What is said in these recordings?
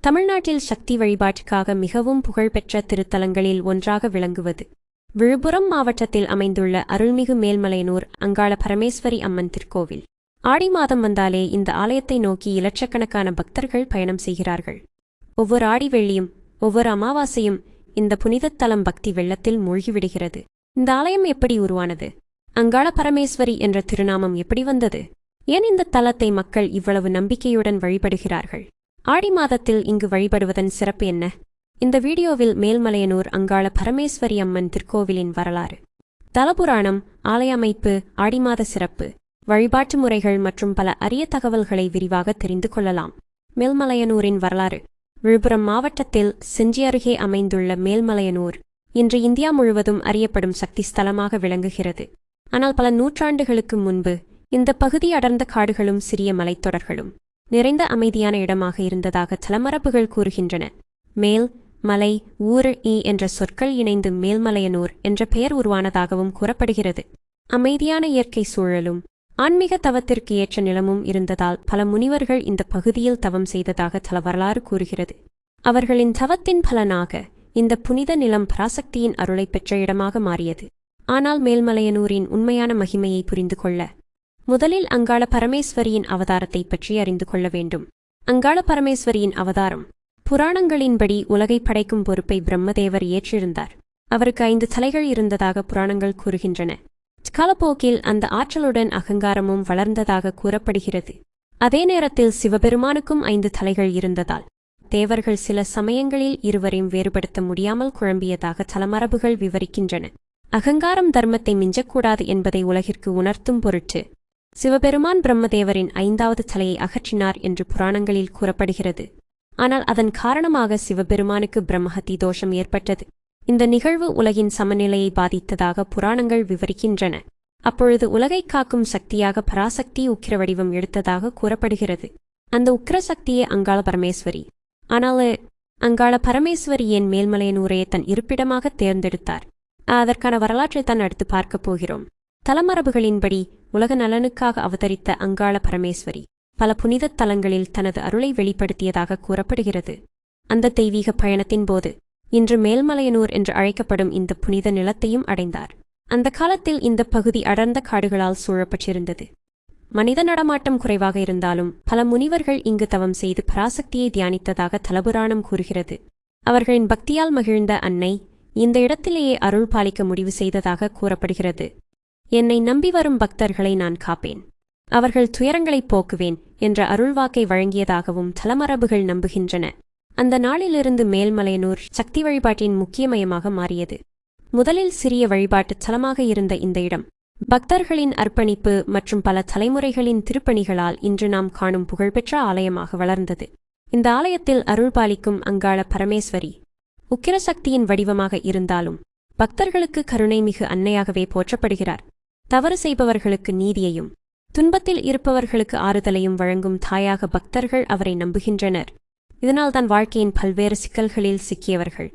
தமிழ்நாட்டில் சக்தி வழிபாட்டுக்காக மிகவும் புகழ்பெற்ற திருத்தலங்களில் ஒன்றாக விளங்குவது விழுப்புரம் மாவட்டத்தில் அமைந்துள்ள அருள்மிகு மேல்மலையனூர் அங்காள பரமேஸ்வரி அம்மன் திருக்கோவில். ஆடி மாதம் வந்தாலே இந்த ஆலயத்தை நோக்கி இலட்சக்கணக்கான பக்தர்கள் பயணம் செய்கிறார்கள். ஒவ்வொரு ஆடி வெள்ளியும் ஒவ்வொரு அமாவாசையும் இந்த புனிதத் தலம் பக்தி வெள்ளத்தில் மூழ்கிவிடுகிறது. இந்த ஆலயம் எப்படி உருவானது? அங்காள பரமேஸ்வரி என்ற திருநாமம் எப்படி வந்தது? ஏன் இந்த தலத்தை மக்கள் இவ்வளவு நம்பிக்கையுடன் வழிபடுகிறார்கள்? ஆடி மாதத்தில் இங்கு வழிபடுவதன் சிறப்பு என்ன? இந்த வீடியோவில் மேல்மலையனூர் அங்காள பரமேஸ்வரி அம்மன் திருக்கோவிலின் வரலாறு, தலபுராணம், ஆலய அமைப்பு, ஆடி மாத சிறப்பு, வழிபாட்டு முறைகள் மற்றும் பல அரிய தகவல்களை விரிவாக தெரிந்து கொள்ளலாம். மேல்மலையனூரின் வரலாறு. விழுப்புரம் மாவட்டத்தில் செஞ்சி அருகே அமைந்துள்ள மேல்மலையனூர் இன்று இந்தியா முழுவதும் அறியப்படும் சக்தி ஸ்தலமாக விளங்குகிறது. ஆனால் பல நூற்றாண்டுகளுக்கு முன்பு இந்த பகுதி அடர்ந்த காடுகளும் சிறிய மலைத்தொடர்களும் நிறைந்த அமைதியான இடமாக இருந்ததாக தலமரபுகள் கூறுகின்றன. மேல், மலை, ஊர் என்ற சொற்கள் இணைந்து மேல்மலையனூர் என்ற பெயர் உருவானதாகவும் கூறப்படுகிறது. அமைதியான இயற்கை சூழலும் ஆன்மீக தவத்திற்கு ஏற்ற நிலமும் இருந்ததால் பல முனிவர்கள் இந்த பகுதியில் தவம் செய்ததாக தல வரலாறு கூறுகிறது. அவர்களின் தவத்தின் பலனாக இந்த புனித நிலம் பராசக்தியின் அருளை பெற்ற இடமாக மாறியது. ஆனால் மேல்மலையனூரின் உண்மையான மகிமையை புரிந்து கொள்ள முதலில் அங்காள பரமேஸ்வரியின் அவதாரத்தை பற்றி அறிந்து கொள்ள வேண்டும். அங்காள பரமேஸ்வரியின் அவதாரம். புராணங்களின்படி உலகை படைக்கும் பொறுப்பை பிரம்மதேவர் ஏற்றிருந்தார். அவருக்கு 5 தலைகள் இருந்ததாக புராணங்கள் கூறுகின்றன. காலப்போக்கில் அந்த ஆற்றலுடன் அகங்காரமும் வளர்ந்ததாக கூறப்படுகிறது. அதே நேரத்தில் சிவபெருமானுக்கும் 5 தலைகள் இருந்ததால் தேவர்கள் சில சமயங்களில் இருவரையும் வேறுபடுத்த முடியாமல் குழம்பியதாக தலமரபுகள் விவரிக்கின்றன. அகங்காரம் தர்மத்தை மிஞ்சக்கூடாது என்பதை உலகிற்கு உணர்த்தும் பொருட்டு சிவபெருமான் பிரம்மதேவரின் 5வது தலையை அகற்றினார் என்று புராணங்களில் கூறப்படுகிறது. ஆனால் அதன் காரணமாக சிவபெருமானுக்கு பிரம்மஹத்தி தோஷம் ஏற்பட்டது. இந்த நிகழ்வு உலகின் சமநிலையை பாதித்ததாக புராணங்கள் விவரிக்கின்றன. அப்பொழுது உலகை காக்கும் சக்தியாக பராசக்தி உக்கிர வடிவம் எடுத்ததாக கூறப்படுகிறது. அந்த உக்கிர சக்தியே அங்காள பரமேஸ்வரி. ஆனால் அங்காள பரமேஸ்வரி ஏன் மேல்மலையனூரையே தன் இருப்பிடமாக தேர்ந்தெடுத்தார்? அதற்கான வரலாற்றை தான் அடுத்து பார்க்கப் போகிறோம். தலமரபுகளின்படி உலக நலனுக்காக அவதரித்த அங்காள பரமேஸ்வரி பல புனித தலங்களில் தனது அருளை வெளிப்படுத்தியதாக கூறப்படுகிறது. அந்த தெய்வீக பயணத்தின் போது இன்று மேல்மலையனூர் என்று அழைக்கப்படும் இந்த புனித நிலத்தையும் அடைந்தார். அந்த காலத்தில் இந்த பகுதி அடர்ந்த காடுகளால் சூழப்பட்டிருந்தது. மனித நடமாட்டம் குறைவாக இருந்தாலும் பல முனிவர்கள் இங்கு தவம் செய்து பராசக்தியை தியானித்ததாக தலபுராணம் கூறுகிறது. அவர்களின் பக்தியால் மகிழ்ந்த அன்னை இந்த இடத்திலேயே அருள் பாலிக்க முடிவு செய்ததாக கூறப்படுகிறது. என்னை நம்பி வரும் பக்தர்களை நான் காப்பேன், அவர்கள் துயரங்களைப் போக்குவேன் என்ற அருள்வாக்கை வழங்கியதாகவும் தலமரபுகள் நம்புகின்றன. அந்த நாளிலிருந்து மேல்மலையனூர் சக்தி வழிபாட்டின் முக்கிய மையமாக மாறியது. முதலில் சிறிய வழிபாட்டு தலமாக இருந்த இந்த இடம் பக்தர்களின் அர்ப்பணிப்பு மற்றும் பல தலைமுறைகளின் திருப்பணிகளால் இன்று நாம் காணும் புகழ்பெற்ற ஆலயமாக வளர்ந்தது. இந்த ஆலயத்தில் அருள் பாலிக்கும் அங்காள பரமேஸ்வரி உக்கிர சக்தியின் வடிவமாக இருந்தாலும் பக்தர்களுக்கு கருணை மிகு அன்னையாகவே போற்றப்படுகிறார். தவறு செய்பவர்களுக்கு நீதியையும் துன்பத்தில் இருப்பவர்களுக்கு ஆறுதலையும் வழங்கும் தாயாக பக்தர்கள் அவரை நம்புகின்றனர். இதனால்தான் வாழ்க்கையின் பல்வேறு சிக்கல்களில் சிக்கியவர்கள்,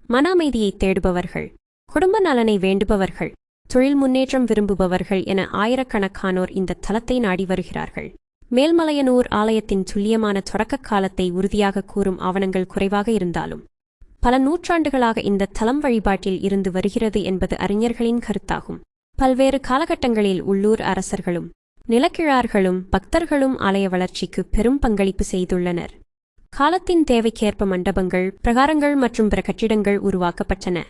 மன அமைதியை தேடுபவர்கள், குடும்ப நலனை வேண்டுபவர்கள், தொழில் முன்னேற்றம் விரும்புபவர்கள் என ஆயிரக்கணக்கானோர் இந்த தலத்தை நாடி வருகிறார்கள். மேல்மலையனூர் ஆலயத்தின் துல்லியமான தொடக்க காலத்தை உறுதியாக கூறும் ஆவணங்கள் குறைவாக இருந்தாலும் பல நூற்றாண்டுகளாக இந்த தலம் வழிபாட்டில் இருந்து வருகிறது என்பது அறிஞர்களின் கருத்தாகும். பல்வேறு காலகட்டங்களில் உள்ளூர் அரசர்களும் நிலக்கிழார்களும் பக்தர்களும் ஆலய வளர்ச்சிக்கு பெரும் பங்களிப்பு செய்துள்ளனர். காலத்தின் தேவைக்கேற்ப மண்டபங்கள், பிரகாரங்கள் மற்றும் பிற கட்டிடங்கள் உருவாக்கப்பட்டன.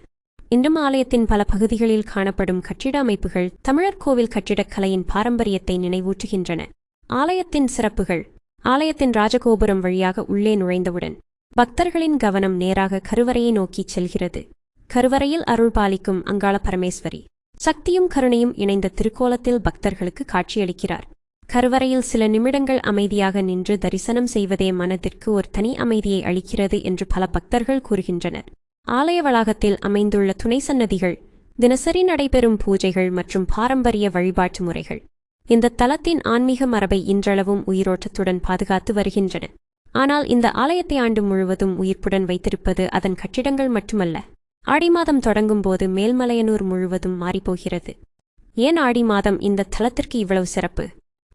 இன்றும் ஆலயத்தின் பல பகுதிகளில் காணப்படும் கட்டிட அமைப்புகள் தமிழர் கோவில் கட்டிடக்கலையின் பாரம்பரியத்தை நினைவூட்டுகின்றன. ஆலயத்தின் சிறப்புகள். ஆலயத்தின் ராஜகோபுரம் வழியாக உள்ளே நுழைந்தவுடன் பக்தர்களின் கவனம் நேராக கருவறையை நோக்கிச் செல்கிறது. கருவறையில் அருள் பாலிக்கும் அங்காள பரமேஸ்வரி சக்தியும் கருணையும் இணைந்த திருக்கோலத்தில் பக்தர்களுக்கு காட்சியளிக்கிறார். கருவறையில் சில நிமிடங்கள் அமைதியாக நின்று தரிசனம் செய்வதே மனதிற்கு ஒரு தனி அமைதியை அளிக்கிறது என்று பல பக்தர்கள் கூறுகின்றனர். ஆலய வளாகத்தில் அமைந்துள்ள துணை சன்னதிகள், தினசரி நடைபெறும் பூஜைகள் மற்றும் பாரம்பரிய வழிபாட்டு முறைகள் இந்த தலத்தின் ஆன்மீக மரபை இன்றளவும் உயிரோட்டத்துடன் பாதுகாத்து வருகின்றன. ஆனால் இந்த ஆலயத்தை ஆண்டு முழுவதும் உயிர்ப்புடன் வைத்திருப்பது அதன் கட்டிடங்கள் மட்டுமல்ல. ஆடி மாதம் தொடங்கும் போது மேல்மலையனூர் முழுவதும் மாறிப்போகிறது. ஏன் ஆடி மாதம் இந்த தலத்திற்கு இவ்வளவு சிறப்பு?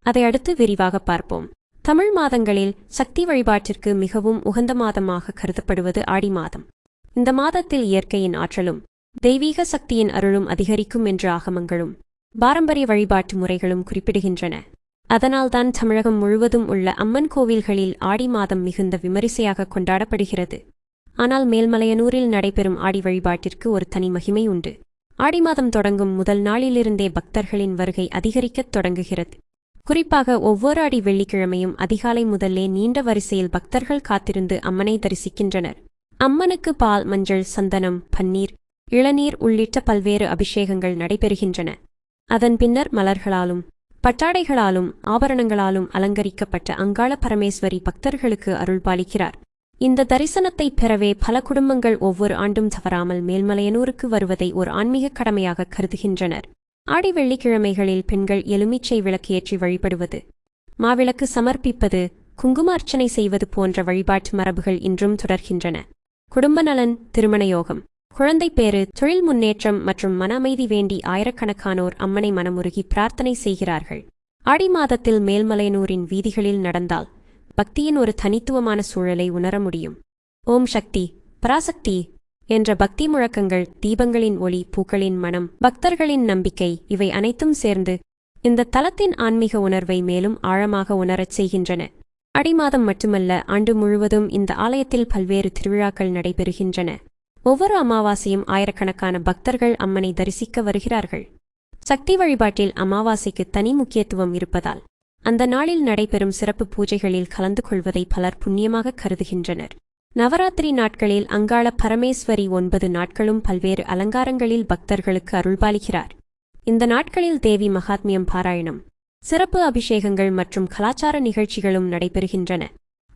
அதை அடுத்து விரிவாக பார்ப்போம். தமிழ் மாதங்களில் சக்தி வழிபாட்டிற்கு மிகவும் உகந்த மாதமாக கருதப்படுவது ஆடி மாதம். இந்த மாதத்தில் இயற்கையின் ஆற்றலும் தெய்வீக சக்தியின் அருளும் அதிகரிக்கும் என்று ஆகமங்களும் பாரம்பரிய வழிபாட்டு முறைகளும் குறிப்பிடுகின்றன. அதனால்தான் தமிழகம் முழுவதும் உள்ள அம்மன் கோவில்களில் ஆடி மாதம் மிகுந்த விமரிசையாக கொண்டாடப்படுகிறது. ஆனால் மேல்மலையனூரில் நடைபெறும் ஆடி வழிபாட்டிற்கு ஒரு தனி மகிமை உண்டு. ஆடி மாதம் தொடங்கும் முதல் நாளிலிருந்தே பக்தர்களின் வருகை அதிகரிக்கத் தொடங்குகிறது. குறிப்பாக ஒவ்வொரு ஆடி வெள்ளிக்கிழமையும் அதிகாலை முதல்லே நீண்ட வரிசையில் பக்தர்கள் காத்திருந்து அம்மனை தரிசிக்கின்றனர். அம்மனுக்கு பால், மஞ்சள், சந்தனம், பன்னீர், இளநீர் உள்ளிட்ட பல்வேறு அபிஷேகங்கள் நடைபெறுகின்றன. அதன் பின்னர் மலர்களாலும் பட்டாடைகளாலும் ஆபரணங்களாலும் அலங்கரிக்கப்பட்ட அங்காள பரமேஸ்வரி பக்தர்களுக்கு அருள்பாலிக்கிறார். இந்த தரிசனத்தை பெறவே பல குடும்பங்கள் ஒவ்வொரு ஆண்டும் தவறாமல் மேல்மலையனூருக்கு வருவதை ஒரு ஆன்மீக கடமையாக கருதுகின்றனர். ஆடி வெள்ளிக்கிழமைகளில் பெண்கள் எலுமிச்சை விளக்கு ஏற்றி வழிபடுவது, மாவிளக்கு சமர்ப்பிப்பது, குங்கும அர்ச்சனை செய்வது போன்ற வழிபாட்டு மரபுகள் இன்றும் தொடர்கின்றன. குடும்ப நலன், திருமண யோகம், குழந்தை பேறு, தொழில் முன்னேற்றம் மற்றும் மன அமைதி வேண்டி ஆயிரக்கணக்கானோர் அம்மனை மனமுருகி பிரார்த்தனை செய்கிறார்கள். ஆடி மாதத்தில் மேல்மலையனூரின் வீதிகளில் நடந்தால் பக்தியின் ஒரு தனித்துவமான சூழலை உணர முடியும். ஓம் சக்தி, பராசக்தி என்ற பக்தி முழக்கங்கள், தீபங்களின் ஒளி, பூக்களின் மனம், பக்தர்களின் நம்பிக்கை இவை அனைத்தும் சேர்ந்து இந்த தலத்தின் ஆன்மீக உணர்வை மேலும் ஆழமாக உணரச் செய்கின்றன. ஆடி மாதம் மட்டுமல்ல, ஆண்டு முழுவதும் இந்த ஆலயத்தில் பல்வேறு திருவிழாக்கள் நடைபெறுகின்றன. ஒவ்வொரு அமாவாசையும் ஆயிரக்கணக்கான பக்தர்கள் அம்மனை தரிசிக்க வருகிறார்கள். சக்தி வழிபாட்டில் அமாவாசைக்கு தனி முக்கியத்துவம் இருப்பதால் அந்த நாளில் நடைபெறும் சிறப்பு பூஜைகளில் கலந்து கொள்வதை பலர் புண்ணியமாக கருதுகின்றனர். நவராத்திரி நாட்களில் அங்காள பரமேஸ்வரி 9 நாட்களும் பல்வேறு அலங்காரங்களில் பக்தர்களுக்கு அருள்பாலிக்கிறார். இந்த நாட்களில் தேவி மகாத்மியம் பாராயணம், சிறப்பு அபிஷேகங்கள் மற்றும் கலாச்சார நிகழ்ச்சிகளும் நடைபெறுகின்றன.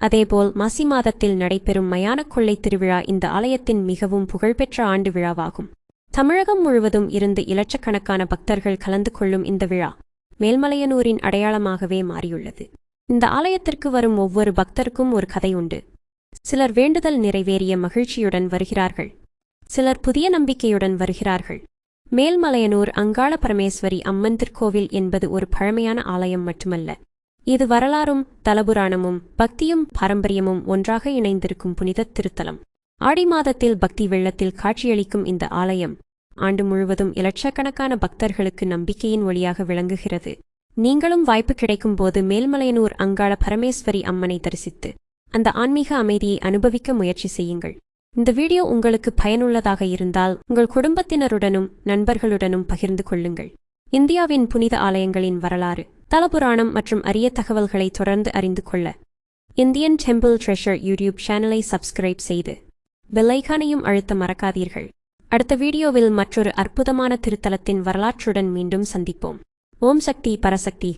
அதேபோல் மாசி மாதத்தில் நடைபெறும் மயான கொள்ளை திருவிழா இந்த ஆலயத்தின் மிகவும் புகழ்பெற்ற ஆண்டு விழாவாகும். தமிழகம் முழுவதும் இருந்து இலட்சக்கணக்கான பக்தர்கள் கலந்து கொள்ளும் இந்த விழா மேல்மலையனூரின் அடையாளமாகவே மாறியுள்ளது. இந்த ஆலயத்திற்கு வரும் ஒவ்வொரு பக்தருக்கும் ஒரு கதை உண்டு. சிலர் வேண்டுதல் நிறைவேறிய மகிழ்ச்சியுடன் வருகிறார்கள், சிலர் புதிய நம்பிக்கையுடன் வருகிறார்கள். மேல்மலையனூர் அங்காள பரமேஸ்வரி அம்மன் திருக்கோவில் என்பது ஒரு பழமையான ஆலயம் மட்டுமல்ல, இது வரலாறும் தலபுராணமும் பக்தியும் பாரம்பரியமும் ஒன்றாக இணைந்திருக்கும் புனித திருத்தலம். ஆடி மாதத்தில் பக்தி வெள்ளத்தில் காட்சியளிக்கும் இந்த ஆலயம் ஆண்டு முழுவதும் இலட்சக்கணக்கான பக்தர்களுக்கு நம்பிக்கையின் ஒளியாக விளங்குகிறது. நீங்களும் வாய்ப்பு கிடைக்கும் போது மேல்மலையனூர் அங்காள பரமேஸ்வரி அம்மனை தரிசித்து அந்த ஆன்மீக அமைதியை அனுபவிக்க முயற்சி செய்யுங்கள். இந்த வீடியோ உங்களுக்கு பயனுள்ளதாக இருந்தால் உங்கள் குடும்பத்தினருடனும் நண்பர்களுடனும் பகிர்ந்து கொள்ளுங்கள். இந்தியாவின் புனித ஆலயங்களின் வரலாறு, தலபுராணம் மற்றும் அரிய தகவல்களை தொடர்ந்து அறிந்து கொள்ள இந்தியன் டெம்பிள் ட்ரெஷர் யூடியூப் சேனலை சப்ஸ்கிரைப் செய்து பெல் ஐகானையும் அழுத்த மறக்காதீர்கள். அடுத்த வீடியோவில் மற்றொரு அற்புதமான திருத்தலத்தின் வரலாற்றுடன் மீண்டும் சந்திப்போம். ஓம் சக்தி, பரசக்தி.